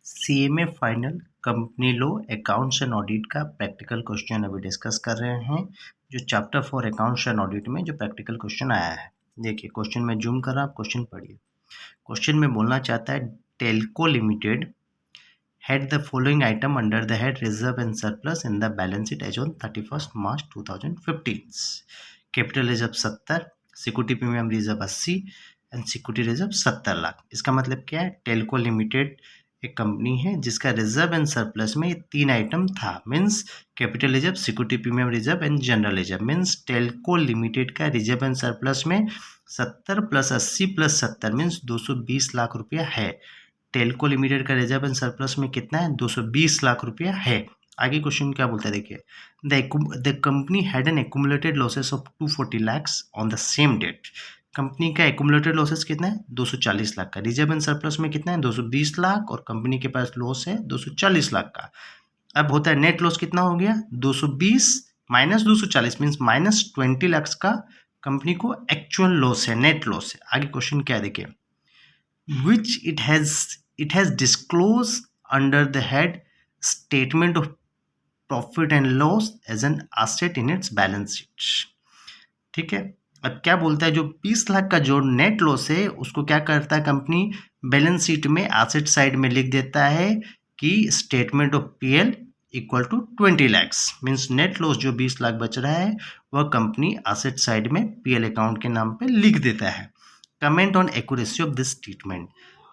CMA final company law accounts and audit का practical question अभी discuss कर रहे हैं जो चैप्टर 4 अकाउंट्स एंड ऑडिट में जो प्रैक्टिकल क्वेश्चन आया है। देखिए क्वेश्चन में जूम कर रहा, आप क्वेश्चन पढ़िए। क्वेश्चन में बोलना चाहता है Telco limited had the following item under the head reserve and surplus in the balance sheet as on 31st March 2015. Capital reserve 70, security premium reserve 80 and security reserve 70 lakh. इसका मतलब क्या है? टेल्को लिमिटेड एक कंपनी है जिसका रिजर्व एंड सरप्लस में तीन item था, means capital reserve, security premium reserve and general reserve. Means Telco limited का रिजर्व एंड सरप्लस में 70 + 80 + 70 मीन्स 220 लाख रुपया है। टेल्को लिमिटेड का रिजर्व एंड सरप्लस में कितना है? 220 लाख रुपया है। आगे क्वेश्चन क्या बोलता है देखिए, the company had an accumulated losses of 240 lakhs on the same date. Company का एक्यूमुलेटेड लॉसेस कितना है? 240 लाख का। रिजर्व एंड सरप्लस में कितना है? 220 लाख, और कंपनी के पास लॉस है 240 लाख का। अब होता है नेट लॉस कितना हो गया? 220 - 240 मीन्स -20 लाख का कंपनी को एक्चुअल लॉस है, नेट लॉस है। आगे क्वेश्चन क्या है देखिए, which it has disclosed under the head statement of profit and loss as an asset in its balance sheet। ठीक है, अब क्या बोलता है, जो 20 लाख का जो नेट लॉस है उसको क्या करता है कंपनी? बैलेंस शीट में एसेट साइड में लिख देता है कि statement of PL equal to 20 lakhs means net loss जो 20 लाख बच रहा है वह कंपनी एसेट साइड में पीएल अकाउंट के नाम पे लिख देता है। Comment on accuracy of this treatment.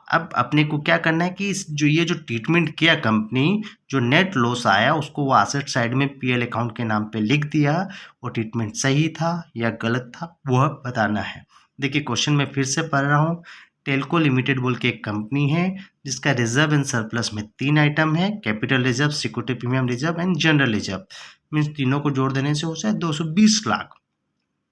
अब अपने को क्या करना है कि ये जो ट्रीटमेंट किया कंपनी, जो नेट लॉस आया उसको वो एसेट साइड में पीएल अकाउंट के नाम पे लिख दिया, वो ट्रीटमेंट सही था या गलत था वह बताना है। देखिए क्वेश्चन में फिर से पढ़ रहा हूँ। टेल्को लिमिटेड बोल के एक कंपनी है जिसका रिजर्व एंड सरप्लस में तीन आइटम है, capital reserve, security premium reserve and general reserve. Means तीनों को जोड़ देने से होता है 220 लाख।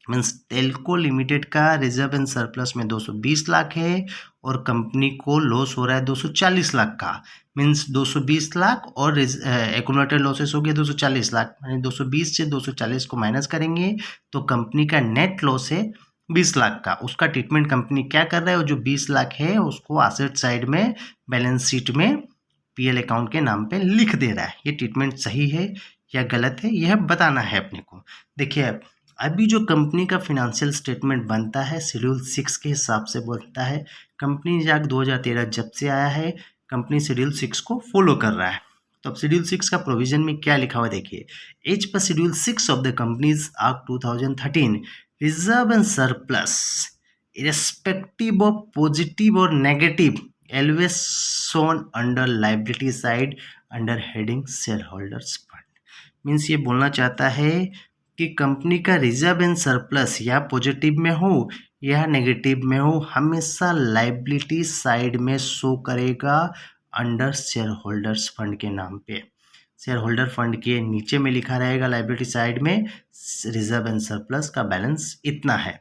मीन्स टेल्को लिमिटेड का रिजर्व एंड सरप्लस में 220 लाख है और कंपनी को लॉस हो रहा है 240 लाख का। मीन्स 220 लाख और एक्यूमुलेटेड लॉसेस हो गया 240 लाख, यानी 220 से 240 को माइनस करेंगे तो कंपनी का नेट लॉस है 20 लाख का। उसका ट्रीटमेंट कंपनी क्या कर रहा है, जो 20 लाख है उसको एसेट साइड में बैलेंस शीट में पीएल अकाउंट के नाम पे लिख दे रहा है। ये ट्रीटमेंट सही है या गलत है यह बताना है अपने को। देखिए अभी जो कंपनी का फिनेंशियल स्टेटमेंट बनता है शेड्यूल 6 के हिसाब से बनता है। कंपनी एक्ट 2013 जब से आया है कंपनी शेड्यूल 6 को फॉलो कर रहा है। तो अब शेड्यूल 6 का प्रोविजन में क्या लिखा हुआ देखिए, as per schedule 6 of the companies act 2013 reserve and surplus irrespective of positive और negative always shown under liability side under heading shareholders fund। Means ये बोलना चाहता है कि कंपनी का रिजर्व एंड सरप्लस या पॉजिटिव में हो या नेगेटिव में हो हमेशा लाइबिलिटी साइड में शो करेगा अंडर शेयर होल्डर्स फंड के नाम पे। शेयर होल्डर फंड के नीचे में लिखा रहेगा लाइबिलिटी साइड में रिजर्व एंड सरप्लस का बैलेंस इतना है।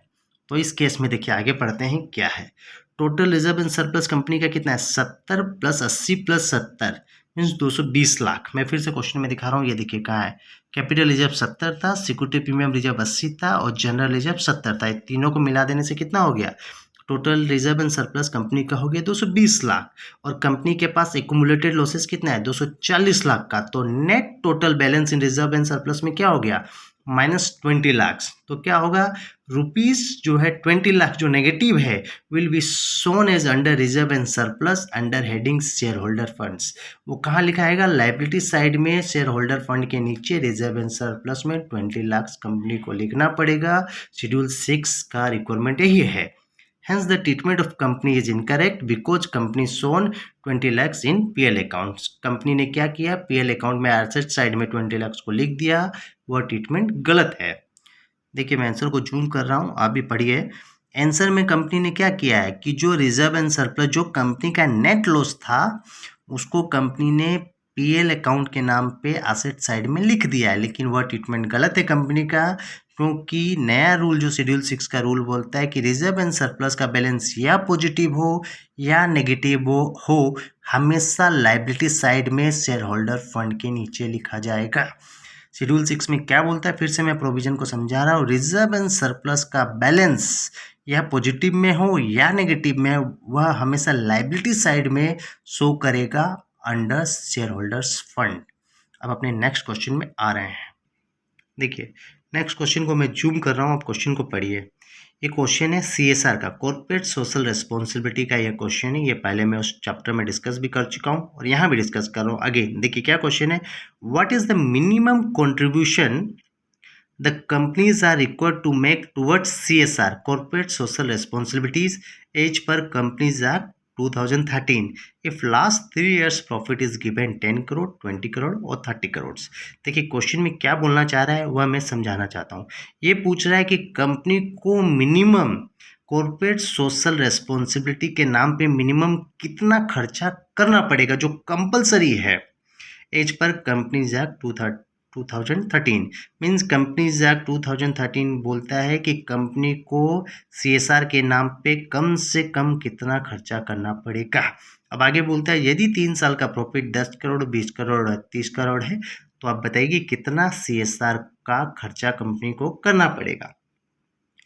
तो इस केस में देखिए आगे पढ़ते हैं क्या है। Total reserve and surplus company का कितना है? 70 + 80 + 70 मीन्स 220 लाख। मैं फिर से क्वेश्चन में दिखा रहा हूँ, ये देखिए कहाँ है। कैपिटल रिजर्व 70 था, सिक्योरिटी प्रीमियम रिजर्व 80 था और जनरल रिजर्व 70 था। तीनों को मिला देने से कितना हो गया? Total reserve and surplus company का हो गया 220 लाख और कंपनी के पास एक्यूमुलेटेड लॉसेस कितना है? 240 लाख का। तो net total balance in reserve and surplus में क्या हो गया? -20 लाख। तो क्या होगा? रुपीज जो है 20 लाख जो नेगेटिव है will be shown as under reserve and surplus under heading shareholder funds. वो कहाँ लिखाएगा? लाइबिलिटी साइड में शेयर होल्डर फंड के नीचे रिजर्व एंड सरप्लस में 20 लाख कंपनी को लिखना पड़ेगा। शेड्यूल 6 का रिक्वायरमेंट यही है। Hence the treatment of company is incorrect because company shown 20 lakhs in PL accounts। Company ने क्या किया? PL अकाउंट में एसेट साइड में 20 लाख को लिख दिया, वह ट्रीटमेंट गलत है। देखिए मैं आंसर को जूम कर रहा हूँ, आप भी पढ़िए। आंसर में कंपनी ने क्या किया है कि जो रिजर्व एंड सरप्लस जो कंपनी का नेट लॉस था उसको कंपनी ने पीएल अकाउंट के नाम पे एसेट साइड में लिख दिया है, लेकिन वह ट्रीटमेंट गलत है कंपनी का, क्योंकि नया रूल जो शेड्यूल 6 का रूल बोलता है कि रिजर्व एंड सरप्लस का बैलेंस या पॉजिटिव हो या नेगेटिव हो हमेशा लाइबिलिटी साइड में शेयर होल्डर फंड के नीचे लिखा जाएगा। शेड्यूल 6 में क्या बोलता है, फिर से मैं प्रोविजन को समझा रहा हूँ। रिजर्व एंड सरप्लस का बैलेंस या पॉजिटिव में हो या नेगेटिव में वह हमेशा लाइबिलिटी साइड में शो करेगा अंडर शेयर होल्डर्स फंड। अब अपने नेक्स्ट क्वेश्चन में आ रहे हैं। देखिए नेक्स्ट क्वेश्चन को मैं जूम कर रहा हूँ, आप क्वेश्चन को पढ़िए। ये क्वेश्चन है CSR का, कॉर्पोरेट सोशल रिस्पॉन्सिबिलिटी का ये क्वेश्चन है। ये पहले मैं उस चैप्टर में डिस्कस भी कर चुका हूँ और यहाँ भी डिस्कस कर रहा हूँ अगेन। देखिए क्या क्वेश्चन है, what is the minimum contribution the companies are required to make towards CSR, corporate social responsibilities, as per Companies Act 2013 if last 3 years profit is given 10 crore, 20 crore और 30 करोड़। देखिए question में क्या बोलना चाह रहा है वह मैं समझाना चाहता हूँ। ये पूछ रहा है कि कंपनी को मिनिमम कॉर्पोरेट सोशल रेस्पॉन्सिबिलिटी के नाम पे मिनिमम कितना खर्चा करना पड़ेगा जो कंपलसरी है as per companies act 2013। Means companies act 2013 बोलता है कि कंपनी को CSR के नाम पे कम से कम कितना खर्चा करना पड़ेगा। अब आगे बोलता है यदि 3 साल का प्रॉफिट 10 करोड़, 20 करोड़, 30 करोड़ है तो आप बताइए कितना CSR का खर्चा कंपनी को करना पड़ेगा।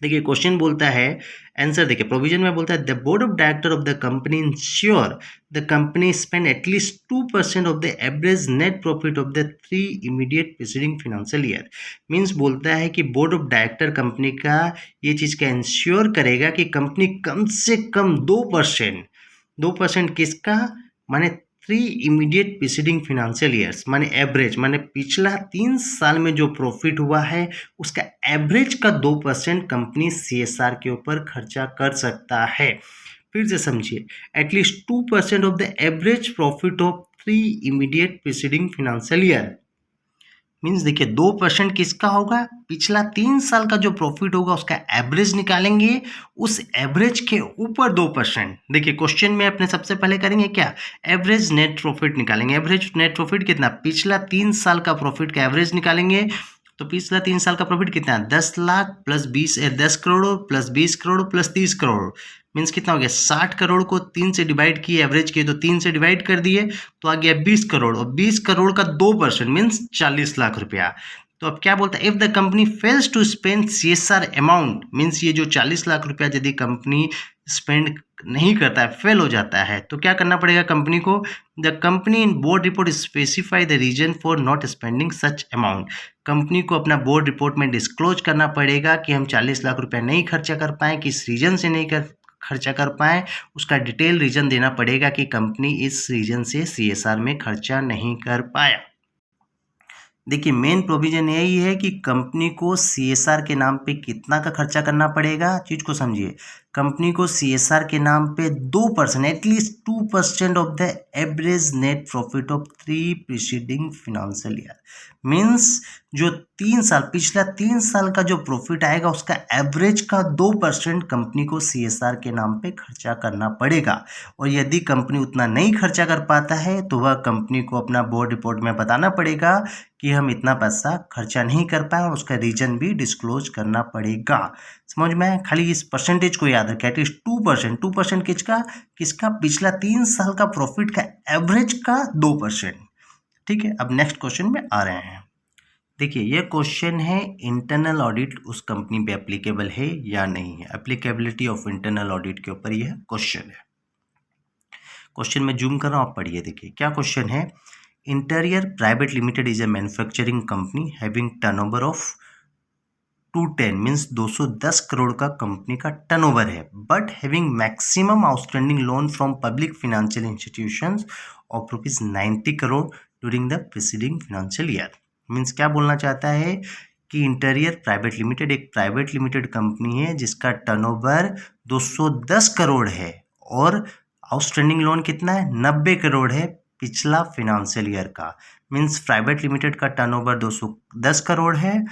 देखिए क्वेश्चन बोलता है, आंसर देखिए प्रोविजन में बोलता है the board of director of the company ensure the company spend at least 2% of the average net profit of the 3 immediate preceding financial year. Means बोलता है कि बोर्ड ऑफ डायरेक्टर कंपनी का ये चीज़ का इंश्योर करेगा कि कंपनी कम से कम 2% किसका, माने 3 इमीडिएट प्रीसीडिंग फाइनेंशियल ईयर्स, माने एवरेज, माने पिछला 3 साल में जो प्रॉफिट हुआ है उसका एवरेज का 2% कंपनी CSR के ऊपर खर्चा कर सकता है। फिर से समझिए, at least 2% of the average profit of 3 immediate preceding financial year. Means देखिए 2% किसका होगा, पिछला 3 साल का जो प्रॉफिट होगा उसका एवरेज निकालेंगे, उस एवरेज के ऊपर 2%। देखिए क्वेश्चन में अपने सबसे पहले करेंगे क्या, एवरेज नेट प्रॉफिट निकालेंगे। एवरेज नेट प्रॉफिट कितना, पिछला 3 साल का प्रॉफिट का एवरेज निकालेंगे। तो पिछला 3 साल का प्रॉफिट कितना है, 10 lakh plus 10 crore plus 20 crore plus 30 crore. Means कितना हो गया, 60 करोड़ को 3 से डिवाइड किए, एवरेज किए तो 3 से डिवाइड कर दिए तो आ गया 20 करोड़, और 20 करोड़ का 2% मीन्स 40 लाख रुपया। तो अब क्या बोलता है, if the company fails to spend CSR amount, means ये जो 40 लाख रुपया यदि कंपनी स्पेंड नहीं करता है, फेल हो जाता है, तो क्या करना पड़ेगा कंपनी को, the company in board report specify the reason for not spending such amount. Company को अपना बोर्ड रिपोर्ट में डिस्क्लोज करना पड़ेगा कि हम 40 लाख रुपया नहीं खर्चा कर पाए, किस रीजन से नहीं खर्चा कर पाए, उसका डिटेल रीजन देना पड़ेगा कि कंपनी इस रीजन से CSR में खर्चा नहीं कर पाया। देखिए मेन प्रोविजन यही है कि कंपनी को CSR के नाम पे कितना का खर्चा करना पड़ेगा। चीज को समझिए, कंपनी को CSR के नाम पे 2%, at least 2% of the average net profit of 3 preceding financial year. Means जो 3 साल, पिछला 3 साल का जो प्रॉफिट आएगा उसका एवरेज का 2% कंपनी को CSR के नाम पे खर्चा करना पड़ेगा। और यदि कंपनी उतना नहीं खर्चा कर पाता है तो वह कंपनी को अपना बोर्ड रिपोर्ट में बताना पड़ेगा कि हम इतना पैसा खर्चा नहीं कर पाए, और उसका रीजन भी डिस्क्लोज करना पड़ेगा। समझ में, खाली इस परसेंटेज को याद रखें, एटलीस्ट 2% किसका, पिछला 3 साल का प्रॉफिट का एवरेज का 2%। ठीक है, अब नेक्स्ट क्वेश्चन में आ रहे हैं। देखिए ये क्वेश्चन है, इंटरनल ऑडिट उस कंपनी पे एप्लीकेबल है या नहीं है, एप्लीकेबिलिटी ऑफ इंटरनल ऑडिट के ऊपर यह क्वेश्चन है। क्वेश्चन में जूम कर रहा हूँ, आप पढ़िए। देखिए क्या क्वेश्चन है, interior private limited is a manufacturing company having turnover of 210 means 210 crore का कंपनी का टर्नओवर है, but having maximum outstanding loan from public financial institutions of ₹90 crore during the preceding financial year. Means क्या बोलना चाहता है कि इंटीरियर प्राइवेट लिमिटेड एक private limited company है जिसका टर्नओवर 210 करोड़ है और आउटस्टैंडिंग लोन कितना है, 90 करोड़ है पिछला फाइनेंशियल ईयर का। मीन्स प्राइवेट लिमिटेड का टर्नओवर 210 करोड़ है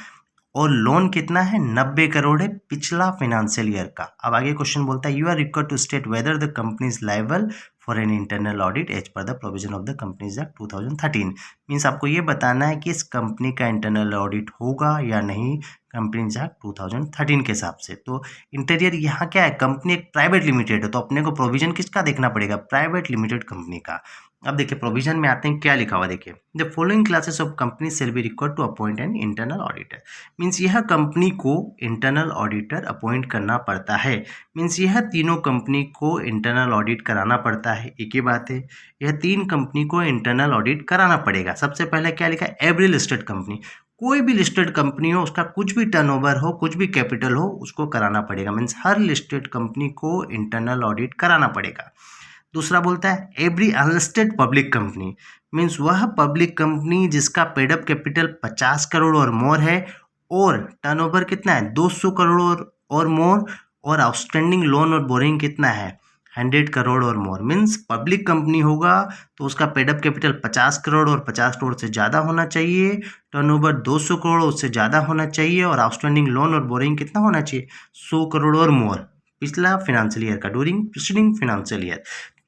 और लोन कितना है, 90 करोड़ है पिछला फाइनेंशियल ईयर का। अब आगे क्वेश्चन बोलता है, you are required to state whether the company is liable for an internal audit as per the provision of the companies act 2013। Means आपको ये बताना है कि इस कंपनी का इंटरनल ऑडिट होगा या नहीं कंपनीज एक्ट 2013 के हिसाब से। तो इंटीरियर यहाँ क्या है, कंपनी एक प्राइवेट लिमिटेड है, तो अपने को प्रोविजन किसका देखना पड़ेगा, प्राइवेट लिमिटेड कंपनी का। अब देखिए प्रोविजन में आते हैं, क्या लिखा हुआ देखिए, the following classes of company shall be required to appoint an internal auditor. Means यह कंपनी को इंटरनल ऑडिटर अपॉइंट करना पड़ता है। मीन्स यह तीनों कंपनी को इंटरनल ऑडिट कराना पड़ता है। एक ही बात है, यह तीन कंपनी को इंटरनल ऑडिट कराना पड़ेगा। सबसे पहले क्या लिखा है, एवरी लिस्टेड कंपनी, कोई भी लिस्टेड कंपनी हो, उसका कुछ भी टर्नओवर हो, कुछ भी कैपिटल हो, उसको कराना पड़ेगा। मीन्स हर लिस्टेड कंपनी को इंटरनल ऑडिट कराना पड़ेगा। दूसरा बोलता है every unlisted public company, means वह पब्लिक कंपनी जिसका पेडअप कैपिटल 50 करोड़ और मोर है और टर्नओवर कितना है 200 करोड़ और मोर, और आउटस्टैंडिंग लोन और बोरिंग कितना है 100 करोड़ और मोर। मीन्स पब्लिक कंपनी होगा तो उसका पेडअप कैपिटल 50 करोड़ और 50 करोड़ से ज़्यादा होना चाहिए, टर्नओवर 200 करोड़ उससे ज़्यादा होना चाहिए, और आउटस्टैंडिंग लोन और बोरिंग कितना होना चाहिए 100 करोड़ और मोर पिछला फाइनेंशियल ईयर का, ड्यूरिंग प्रीसीडिंग फाइनेंशियल ईयर।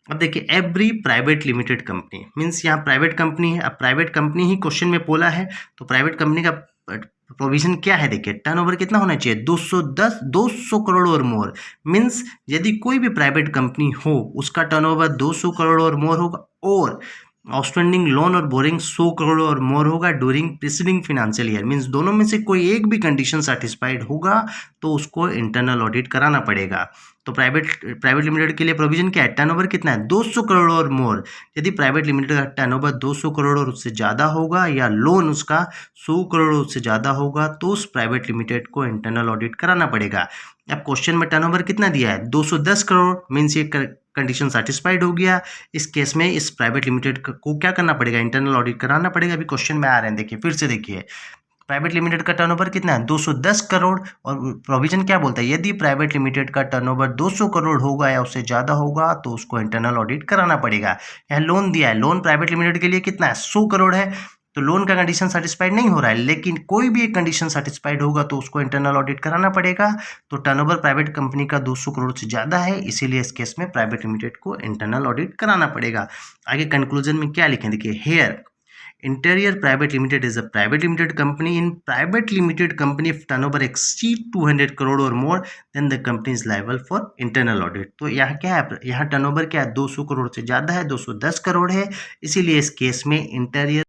अब देखिए every private limited company, means यहाँ प्राइवेट कंपनी है। अब प्राइवेट कंपनी ही क्वेश्चन में बोला है, तो प्राइवेट कंपनी का प्रोविजन क्या है देखिए, टर्नओवर कितना होना चाहिए 200 करोड़ और मोर। मीन्स यदि कोई भी प्राइवेट कंपनी हो उसका टर्नओवर 200 करोड़ और मोर होगा और आउटस्टैंडिंग लोन और बोरिंग 100 करोड़ और मोर होगा during preceding financial year. Means दोनों में से कोई एक भी कंडीशन सेटिस्फाइड होगा तो उसको इंटरनल ऑडिट कराना पड़ेगा। तो प्राइवेट लिमिटेड के लिए प्रोविजन क्या है, टर्नओवर कितना है 200 करोड़ और मोर। यदि प्राइवेट लिमिटेड का टर्नओवर 200 करोड़ और उससे ज़्यादा होगा या लोन उसका 100 करोड़ उससे ज़्यादा होगा तो उस प्राइवेट लिमिटेड को इंटरनल ऑडिट कराना पड़ेगा। अब क्वेश्चन में टर्नओवर कितना दिया है 210 करोड़, मीन्स ये कंडीशन सेटिस्फाइड हो गया। इस केस में इस प्राइवेट लिमिटेड को क्या करना पड़ेगा, इंटरनल ऑडिट कराना पड़ेगा। अभी क्वेश्चन में आ रहे हैं, देखिए फिर से देखिए, प्राइवेट लिमिटेड का टर्नओवर कितना है 210 करोड़, और प्रोविजन क्या बोलता है, यदि प्राइवेट लिमिटेड का टर्नओवर 200 करोड़ होगा या उससे ज़्यादा होगा तो उसको इंटरनल ऑडिट कराना पड़ेगा। यहाँ लोन दिया है, लोन प्राइवेट लिमिटेड के लिए कितना है 100 करोड़ है, तो लोन का कंडीशन सेटिस्फाइड नहीं हो रहा है, लेकिन कोई भी एक कंडीशन सेटिस्फाइड होगा तो उसको इंटरनल ऑडिट कराना पड़ेगा। तो टर्नओवर प्राइवेट कंपनी का 200 करोड़ से ज़्यादा है, इसीलिए इस केस में प्राइवेट लिमिटेड को इंटरनल ऑडिट कराना पड़ेगा। आगे कंक्लूजन में क्या लिखें देखिए, hair Interior Private Limited is a private limited company. In private limited company, if turnover exceed 200 crore or more, then the company is liable for internal audit. तो यहाँ क्या है, यहाँ टर्नओवर क्या है 200 करोड़ से ज़्यादा है, 210 करोड़ है, इसीलिए इस केस में इंटीरियर